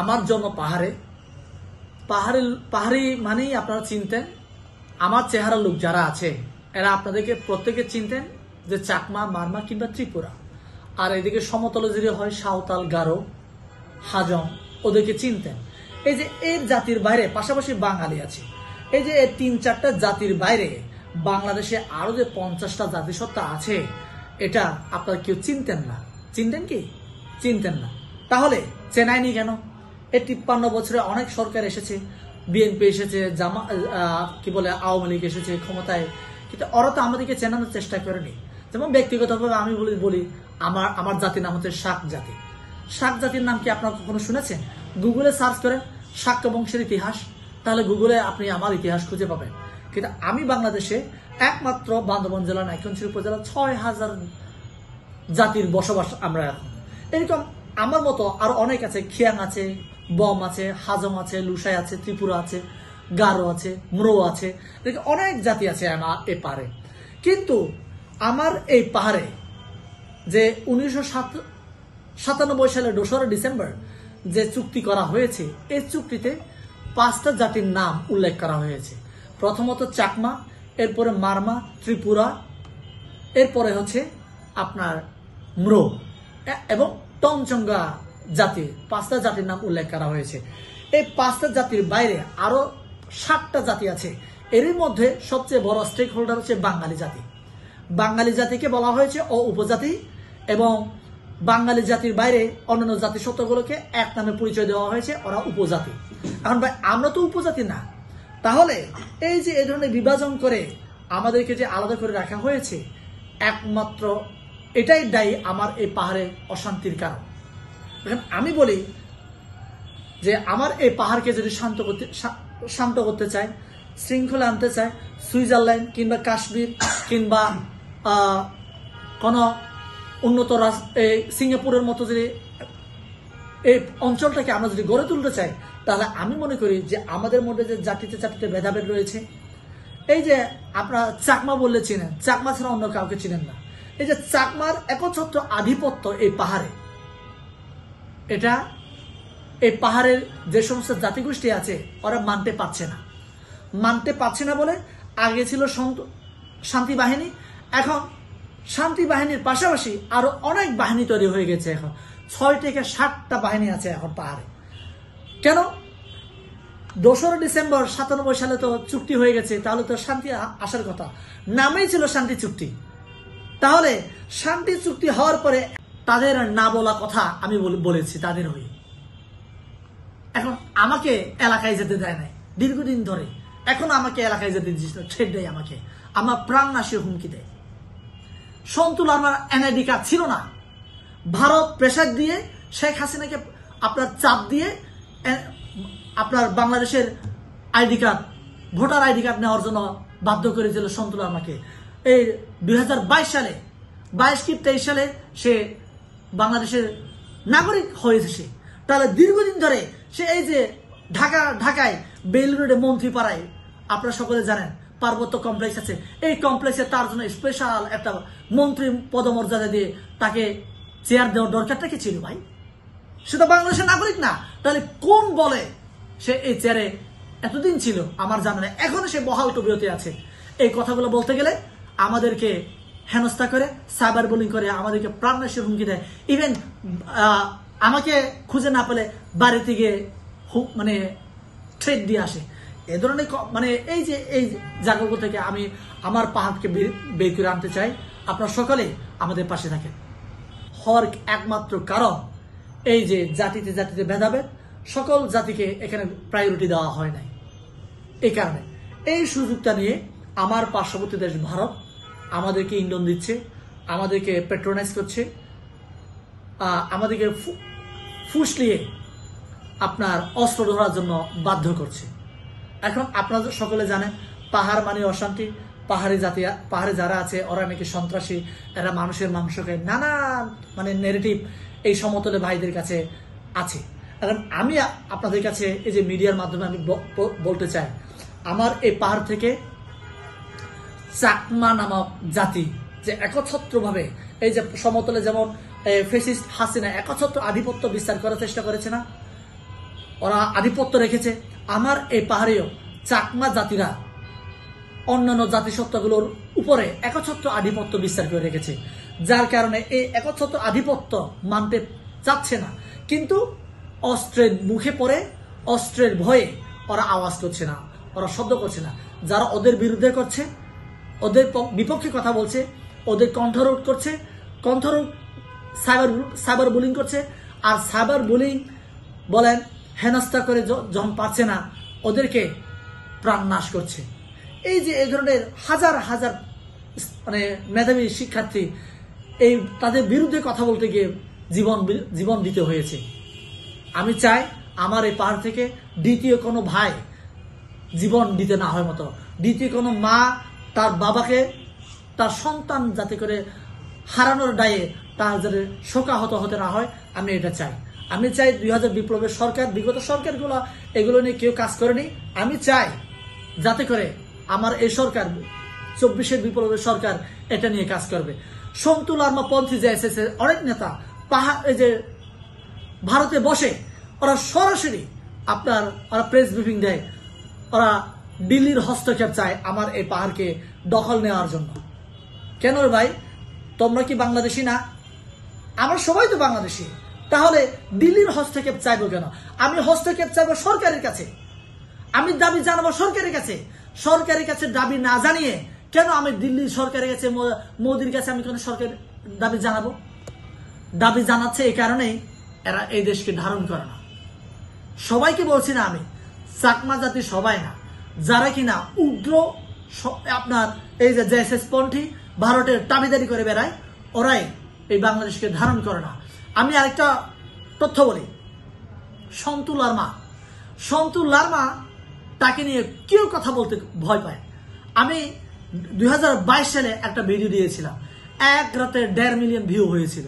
আমার জন্ম পাহাড়ে, পাহাড়ি মানেই আপনারা চিনতেন। আমার চেহারা লোক যারা আছে এরা আপনাদেরকে প্রত্যেকে চিনতেন যে চাকমা, মারমা কিংবা ত্রিপুরা। আর এদিকে সমতলে যদি হয় সাঁওতাল, গারো, হাজং, ওদেরকে চিনতেন। এই যে এর জাতির বাইরে পাশাপাশি বাঙালি আছে। এই যে 3-4টা জাতির বাইরে বাংলাদেশে আরো যে 50টা জাতিসত্তা আছে, এটা আপনারা কেউ চিনতেন না। চিনতেন কি? চিনতেন না। তাহলে চেনায়নি কেন? এই 53 বছরে অনেক সরকার এসেছে, বিএনপি এসেছে, আওয়ামী লীগ এসেছে ক্ষমতায়, কিন্তু ওরা তো আমাদেরকে চেনানোর চেষ্টা করেনি। যেমন ব্যক্তিগতভাবে আমি বলি আমার জাতির নাম হচ্ছে শাক জাতি। শাক জাতির নাম কি আপনারা কখনো শুনেছেন? গুগলে সার্চ করেন শাক্য বংশের ইতিহাস, তাহলে গুগলে আপনি আমার ইতিহাস খুঁজে পাবেন। কিন্তু আমি বাংলাদেশে একমাত্র বান্দরবান জেলা নাইক্ষ্যংছড়ি উপজেলা 6000 জাতির বসবাস আমরা এখন। এরকম আমার মতো আরো অনেক আছে, খিয়াং আছে, বম আছে, হাজং আছে, লুসাই আছে, ত্রিপুরা আছে, গারো আছে, ম্রো আছে, অনেক জাতি আছে আমার এই পাহাড়ে। কিন্তু আমার এই পাহাড়ে যে 1997 সালের 2রা ডিসেম্বর যে চুক্তি করা হয়েছে, এই চুক্তিতে 5টা জাতির নাম উল্লেখ করা হয়েছে। প্রথমত চাকমা, এরপরে মারমা, ত্রিপুরা, এরপরে হচ্ছে আপনার ম্রো এবং টংচঙ্গা জাতি। 5টা জাতির নাম উল্লেখ করা হয়েছে। এই 5টা জাতির বাইরে আরো 7টা জাতি আছে। এর মধ্যে সবচেয়ে বড় স্টেক হোল্ডার হচ্ছে বাঙালি জাতি। বাঙালি জাতিকে বলা হয়েছে উপজাতি, এবং বাঙালি জাতির বাইরে অন্যান্য জাতিসত্তাগুলোকে এক নামে পরিচয় দেওয়া হয়েছে, ওরা উপজাতি। এখন ভাই আমরা তো উপজাতি না, তাহলে এই যে এই ধরনের বিভাজন করে আমাদেরকে যে আলাদা করে রাখা হয়েছে, একমাত্র এটাই দায়ী আমার এই পাহাড়ে অশান্তির কারণ। এখন আমি বলি যে আমার এই পাহাড়কে যদি শান্ত করতে চায়, শৃঙ্খলা আনতে চায়, সুইজারল্যান্ড কিংবা কাশ্মীর কিংবা কোন উন্নত সিঙ্গাপুরের মতো যদি এই অঞ্চলটাকে আমরা যদি গড়ে তুলতে চাই, তাহলে আমি মনে করি যে আমাদের মধ্যে যে জাতিতে ভেদাভেদ রয়েছে, এই যে আপনারা চাকমা বললে চিনেন, চাকমা ছাড়া অন্য কাউকে চিনেন না। এই যে চাকমার একচ্ছত্র আধিপত্য এই পাহাড়ে, এটা এই পাহাড়ের যে সমস্ত জাতিগোষ্ঠী আছে ওরা মানতে পারছে না বলে আগে ছিল শান্তি বাহিনী, এখন শান্তি বাহিনীর পাশাপাশি আরো অনেক বাহিনী তৈরি হয়ে গেছে। এখন 6 থেকে 7টা বাহিনী আছে এখন পাহাড়ে। কেন? 2রা ডিসেম্বর 97 সালে তো চুক্তি হয়ে গেছে, তাহলে তো শান্তি আসার কথা। নামেই ছিল শান্তি চুক্তি। তাহলে শান্তি চুক্তি হওয়ার পরে তাদের না বলা কথা আমি বলেছি তাদের হয়ে। এখন আমাকে এলাকায় যেতে দেয় নাই দীর্ঘদিন ধরে, এখন আমাকে এলাকায় যেতে দিচ্ছে, ছেড়ে দেয় আমাকে, আমার প্রাণ নাশের হুমকি দেয়। সন্তুল আমার এনআইডি কার্ড ছিল না, ভারত প্রেসার দিয়ে শেখ হাসিনাকে আপনার চাপ দিয়ে আপনার বাংলাদেশের ID card, voter ID card নেওয়ার জন্য বাধ্য করেছিল সন্তুল আমাকে। এই 2022 সালে 22-23 সালে সে বাংলাদেশের নাগরিক হয়েছে সে। তাহলে দীর্ঘদিন ধরে সে এই যে ঢাকায় বেইলি রোডে মন্ত্রী পাড়ায়, আপনারা সকলে জানেন পার্বত্য কমপ্লেক্স আছে, এই কমপ্লেক্সে তার জন্য স্পেশাল একটা মন্ত্রী পদমর্যাদা দিয়ে তাকে চেয়ার দেওয়ার দরকারটা কি ছিল ভাই? সে তো বাংলাদেশের নাগরিক না। তাহলে কোন বলে সে এই চেয়ারে এতদিন ছিল? আমার জানা নেই। এখনো সে বহাল তবিয়তে আছে। এই কথাগুলো বলতে গেলে আমাদেরকে হেনস্থা করে, সাইবার বুলিং করে, আমাদেরকে প্রাণনাশের হুমকি দেয়। ইভেন আমাকে খুঁজে না পেলে বাড়িতে গিয়ে মানে থ্রেট দিয়ে আসে। এ ধরনের এই জায়গাগুলো থেকে আমি আমার পাহাড়কে বের করে আনতে চাই। আপনারা সকলে আমাদের পাশে থাকেন। হওয়ার একমাত্র কারণ এই যে জাতিতে ভেদাভেদ, সকল জাতিকে এখানে প্রায়োরিটি দেওয়া হয় নাই। এই কারণে এই সুযোগটা নিয়ে আমার পার্শ্ববর্তী দেশ ভারত আমাদেরকে ইন্ধন দিচ্ছে, আমাদেরকে পেট্রোনাইজ করছে, আমাদেরকে ফুসলিয়ে আপনার অস্ত্র ধরার জন্য বাধ্য করছে। এখন আপনারা সকলে জানেন পাহাড় মানে অশান্তি, পাহাড়ে যারা আছে ওরা নাকি সন্ত্রাসী, এরা মানুষের মাংস খায়, নানা নেগেটিভ এই সমতলে ভাইদের কাছে আছে। এখন আমি আপনাদের কাছে এই যে মিডিয়ার মাধ্যমে আমি বলতে চাই, আমার এই পাহাড় থেকে চাকমা নামক জাতি যে একচ্ছত্রভাবে এই যে সমতলে যেমন ফ্যাসিস্ট হাসিনা একচ্ছত্র আধিপত্য বিস্তার করার চেষ্টা করেছে না, ওরা আধিপত্য রেখেছে। আমার এই পাহাড়েও চাকমা জাতিরা অন্যান্য জাতিসত্তাগুলোর উপরে একচ্ছত্র আধিপত্য বিস্তার করে রেখেছে, যার কারণে এই একচ্ছত্র আধিপত্য মানতে চাচ্ছে না। কিন্তু অস্ত্রের মুখে পড়ে, অস্ত্রের ভয়ে ওরা আওয়াজ করছে না, ওরা শব্দ করছে না। যারা ওদের বিরুদ্ধে করছে, ওদের বিপক্ষে কথা বলছে, ওদের কণ্ঠরোধ করছে, কণ্ঠরোধ সাইবার বুলিং করছে। আর সাইবার বুলিং বলেন, হেনস্থা করে যখন পারছে না, ওদেরকে প্রাণ নাশ করছে। এই যে এই ধরনের হাজার হাজার মানে মেধাবী শিক্ষার্থী এই তাদের বিরুদ্ধে কথা বলতে গিয়ে জীবন দিতে হয়েছে। আমি চাই আমার এই পাহাড় থেকে দ্বিতীয় কোনো ভাই জীবন দিতে না হয় মতো, দ্বিতীয় কোনো মা তার বাবাকে, তার সন্তান যাতে করে হারানোর দায়ে তার যাতে শোকাহত হতে না হয়, আমি এটা চাই। আমি চাই 2000 বিপ্লবের সরকার, বিগত সরকারগুলো এগুলো নিয়ে কেউ কাজ করেনি। আমি চাই যাতে করে আমার এই সরকার, 24-এর বিপ্লবের সরকার এটা নিয়ে কাজ করবে। সন্তু লারমা পন্থী যে এসেছে, অনেক নেতা এই যে ভারতে বসে ওরা সরাসরি ওরা প্রেস ব্রিফিং দেয়, ওরা দিল্লির হস্তক্ষেপ চায় আমার এই পাহাড়কে দখল নেওয়ার জন্য। কেন রে ভাই, তোমরা কি বাংলাদেশি না? আমরা সবাই তো বাংলাদেশি, তাহলে দিল্লির হস্তক্ষেপ চাইবো কেন? আমি হস্তক্ষেপ চাইবো সরকারের কাছে, আমি দাবি জানাবো সরকারের কাছে। সরকারের কাছে দাবি না জানিয়ে কেন আমি দিল্লির সরকারের কাছে, মোদির কাছে আমি কেন সরকার দাবি জানাবো? দাবি জানাচ্ছে এই কারণেই এরা এই দেশকে ধারণ করে না। সবাইকে বলছি না আমি, চাকমা জাতি সবাই না, যারা কিনা উগ্র আপনার এই যে জেএসএস পন্থী ভারতের দাবিদারি করে বেড়ায়, ওরাই এই বাংলাদেশকে ধারণ করে না। আমি আরেকটা তথ্য বলি, সন্তু লারমা তাকে নিয়ে কেউ কথা বলতে ভয় পায়। আমি 2022 সালে একটা ভিডিও দিয়েছিলাম, এক রাতে 1.5 মিলিয়ন ভিউ হয়েছিল।